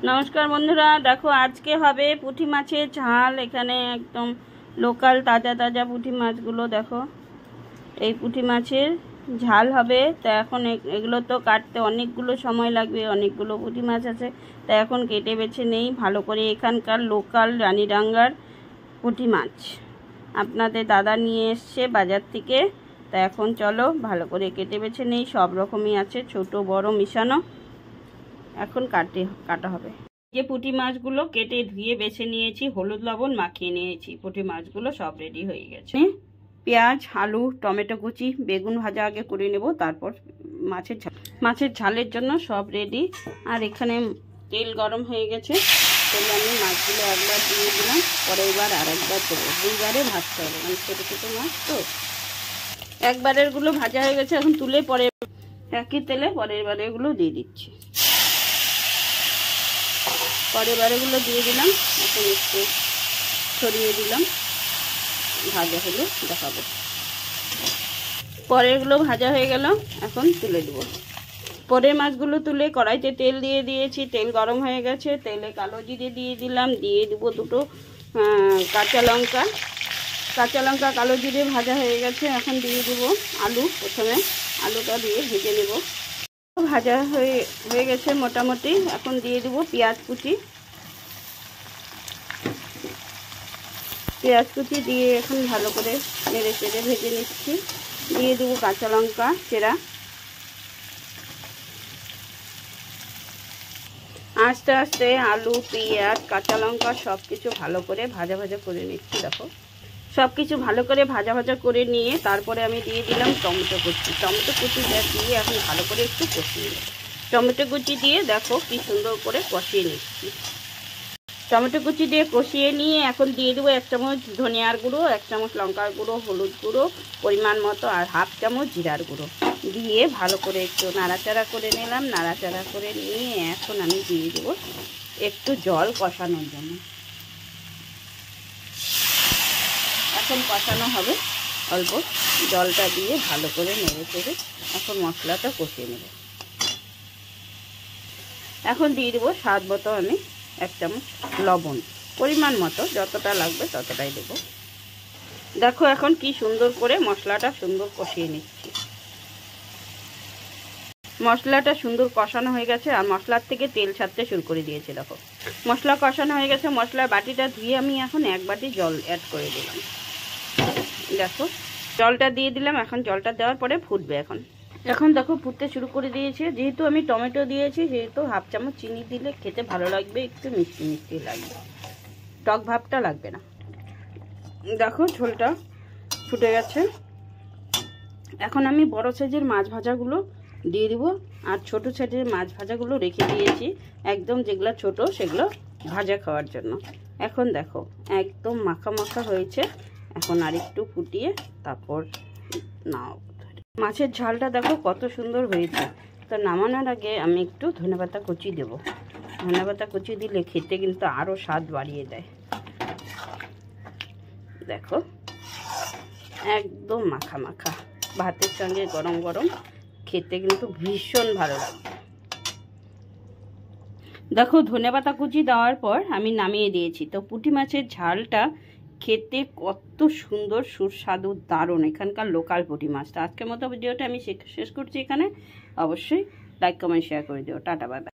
নমস্কার বন্ধুরা, দেখো আজকে হবে পুঁটি মাছের ঝাল। এখানে একদম লোকাল তাজা তাজা পুঁটি মাছগুলো দেখো, এই পুঁটি মাছের ঝাল হবে। তা এখন এগুলো তো কাটতে অনেকগুলো সময় লাগবে, অনেকগুলো পুঁটি মাছ আছে, তা এখন কেটে বেছে নেই ভালো করে। এখানকার লোকাল রানীডাঙ্গার পুঁটি মাছ আপনাদের দাদা নিয়ে এসছে বাজার থেকে। তা এখন চলো ভালো করে কেটে বেছে নেই, সব রকমই আছে, ছোট বড় মিশানো। এখন কাটা হবে। যে পুঁটি মাছগুলো কেটে ধুয়ে বেছে নিয়েছি, হলুদ লবণ মাখিয়ে নিয়েছি, পুঁটি মাছগুলো সব রেডি হয়ে গেছে। পেঁয়াজ, আলু, টমেটো কুচি, বেগুন ভাজা আগে করে নেব, তারপর মাছের ঝালের জন্য সব রেডি। আর এখানে তেল গরম হয়ে গেছে, তাহলে আমি মাছগুলো একবার দিয়ে দিলাম, পরের বার আর একবার দেবো, দুইবারে ভাজতে হবে, মানে ছোটো ছোটো মাছ তো। একবারেরগুলো ভাজা হয়ে গেছে, এখন তুলে পরে একই তেলে পরের বারেগুলো দিয়ে দিচ্ছি। পরের বারেগুলো দিয়ে দিলাম, এখন একটু ছড়িয়ে দিলাম, ভাজা হলে দেখাবো। পরেরগুলো ভাজা হয়ে গেল, এখন তুলে দেবো। পরের মাছগুলো তুলে কড়াইতে তেল দিয়ে দিয়েছি, তেল গরম হয়ে গেছে, তেলে কালো জিরে দিয়ে দিলাম, দিয়ে দেবো দুটো কাঁচা লঙ্কা। কালো জিরে ভাজা হয়ে গেছে, এখন দিয়ে দেবো আলু। প্রথমে আলুটা দিয়ে ভেজে নেব, ভাজা হয়ে গেছে মোটামুটি। এখন দিয়ে দেবো পেঁয়াজ কুচি দিয়ে এখন ভালো করে নেড়ে চেড়ে ভেজে নিচ্ছি। দিয়ে দেবো কাঁচা লঙ্কা চেরা। আস্তে আস্তে আলু, পেঁয়াজ, কাঁচা লঙ্কা সব কিছু ভালো করে ভাজা করে নিচ্ছি। দেখো সব কিছু ভালো করে ভাজা করে নিয়ে তারপরে আমি দিয়ে দিলাম টমেটো কুচি দিয়ে এখন ভালো করে একটু কষিয়ে নেব। টমেটো কুচি দিয়ে দেখো কি সুন্দর করে কষিয়ে নিচ্ছি। টমেটো কুচি দিয়ে কষিয়ে নিয়ে এখন দিয়ে দেবো 1 চামচ ধনিয়ার গুঁড়ো, 1 চামচ লঙ্কার গুঁড়ো, হলুদ গুঁড়ো পরিমাণ মতো, আর 1/2 চামচ জিরার গুঁড়ো দিয়ে ভালো করে একটু নাড়াচাড়া করে নিলাম। নাড়াচাড়া করে নিয়ে এখন আমি দিয়ে দেবো একটু জল কষানোর জন্য। এখন কষানো হবে, অল্প জলটা দিয়ে ভালো করে নেড়ে চেড়ে এখন মশলাটা কষিয়ে নেব। এখন দিয়ে দেবো স্বাদ মতো আমি 1 চামচ লবণ, পরিমাণ মতো যতটা লাগবে ততটাই দেবো। দেখো এখন কি সুন্দর করে মশলাটা কষিয়ে নিচ্ছি। মশলাটা সুন্দর কষানো হয়ে গেছে, আর মশলার থেকে তেল ছাড়তে শুরু করে দিয়েছে। দেখো মশলা কষানো হয়ে গেছে, মশলার বাটিটা ধুয়ে আমি এখন 1 বাটি জল অ্যাড করে দিলাম। দেখো জলটা দিয়ে দিলাম, এখন জলটা দেওয়ার পরে ফুটবে। এখন দেখো ফুটতে শুরু করে দিয়েছে। যেহেতু আমি টমেটো দিয়েছি, যেহেতু 1/2 চামচ চিনি দিলে খেতে ভালো লাগবে, একটু মিষ্টি লাগবে, টক ভাবটা লাগবে না। দেখো ঝোলটা ফুটে গেছে, এখন আমি বড় সাইজের মাছ ভাজাগুলো দিয়ে দিব, আর ছোট সাইজের মাছ ভাজাগুলো রেখে দিয়েছি, একদম যেগুলো ছোট সেগুলো ভাজা খাওয়ার জন্য। এখন দেখো একদম মাখা মাখা হয়েছে, এখন আর একটু ফুটিয়ে তারপর নাও। মাছের ঝালটা দেখো কত সুন্দর হয়েছে। তো নামানোর আগে আমি একটু ধনেপাতা কুচি দেবো। ধনেপাতা কুচি দিলে খেতে কিন্তু আরও স্বাদ বাড়িয়ে দেয়। দেখো একদম মাখা মাখা, ভাতের সঙ্গে গরম গরম খেতে কিন্তু ভীষণ ভালো লাগবে। দেখো ধনেপাতা কুচি দেওয়ার পর আমি নামিয়ে দিয়েছি। তো পুঁটি মাছের ঝালটা খেতে কত সুন্দর, সুস্বাদু, দারুণ, এখানকার লোকাল পুঁটি মাছ। তো আজকের মতো ভিডিওটা আমি শেষ করছি এখানে। অবশ্যই লাইক কমেন্ট শেয়ার করে দিও। Tata, bye bye.